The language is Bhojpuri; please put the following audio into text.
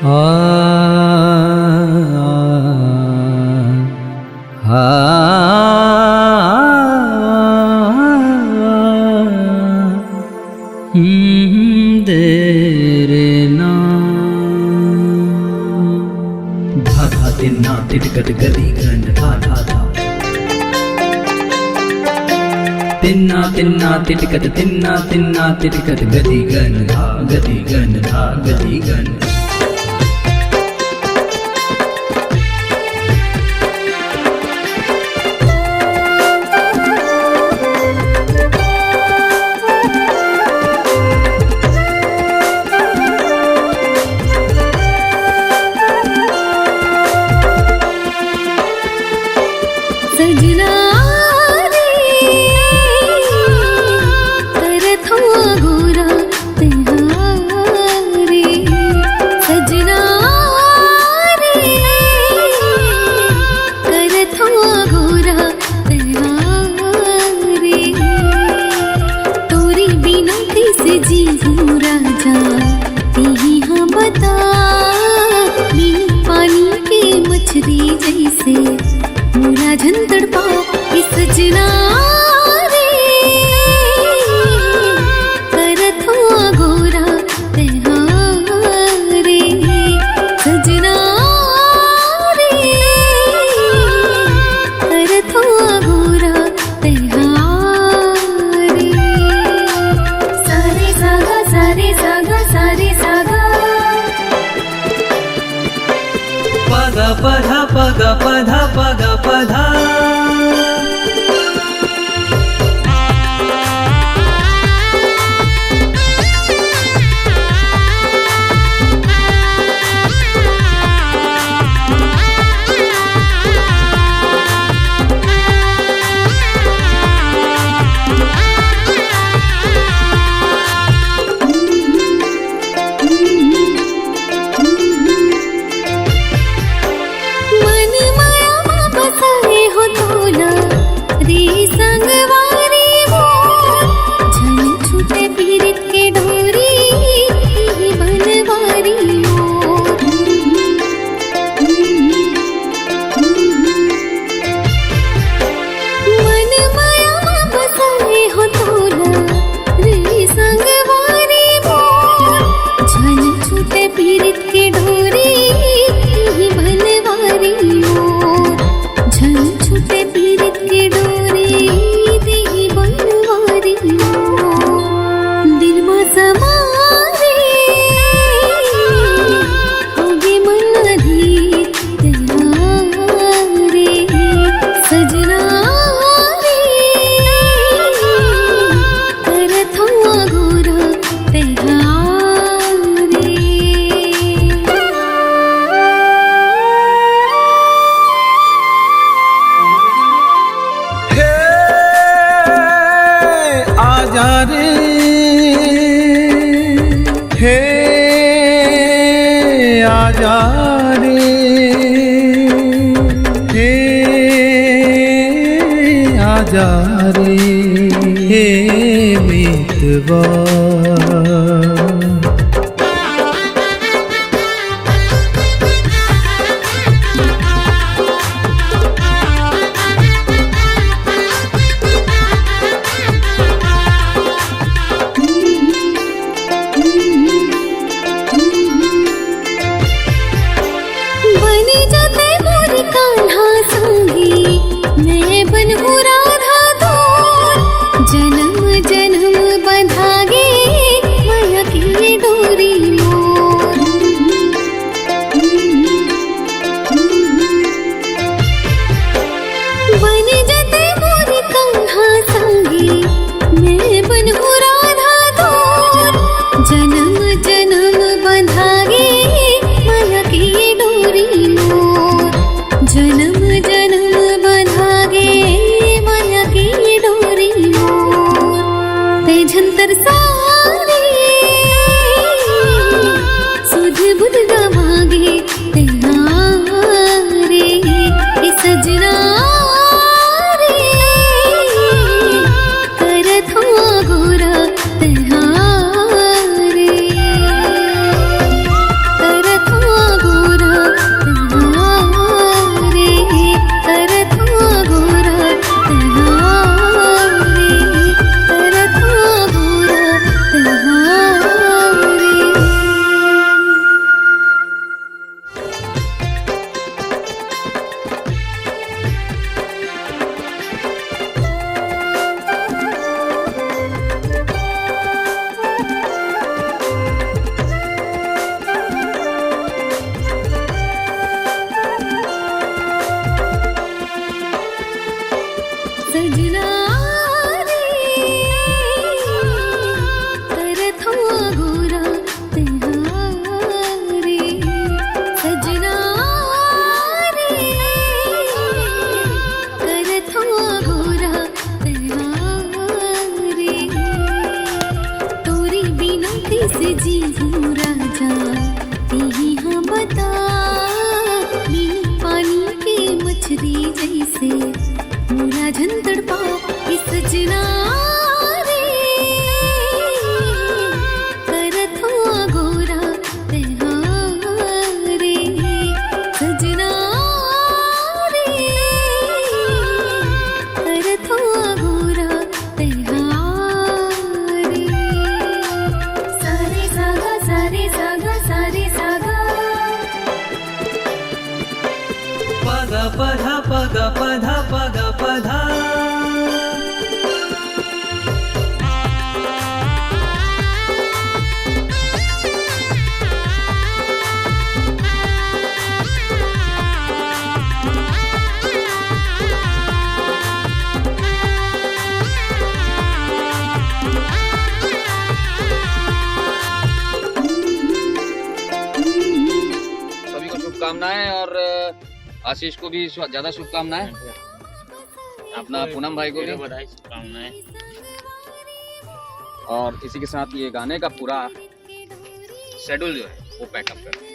धा धा तिन्ना तिटकट गदी गन धा धा धा तिन्ना तिन्ना तिटकट तिन्ना तिन्ना तिटकट गदी गन धा गदी गन धा गदी गन। सजना रे करत हो गोरा तेहारे, सजना रे करत हो गोरा तेहारे, तोरी बिना कैसे जीऊं राजा तेही हाँ बता, बिन पानी के मछली जैसे मोरा झन तड़पा सजना रे करत हो गोरा तेहारे, सजना रे करत हो गोरा तेहारे। सारे सागा सारे सागा सारे सागा पगा पधा पगा पधा पगा पधा आजा रे हे आजा रे हे मितवा। जन्म जन्म बंधागे माया की डोरी मोर, बन जते मोर कान्हा संगी मैं बनहु राधा तोर। जन्म जन्म बंधागे माया की डोरी मोर, जन्म जन्म बंधागे माया सजना रे करत हो गोरा तेहारे सजना रे करत हो गोरा तेहारे तोरी बिना कैसे जीऊं राजा यही हाँ बता बिन पानी के मछली जैसे पूरा झन तड़पा इस सजना रे करत हो गोरा तेहारे सजना रे करत हो गोरा तेहारे सारे सागा सारे सागा सारे सागा पग पधा पग पधा पग पधा सभी को शुभकामनाएं और आशीष को भी ज्यादा शुभकामनाएं, अपना पूनम भाई को भी बधाई शुभकामनाएं। और इसी के साथ ये गाने का पूरा शेड्यूल जो है वो पैकअप कर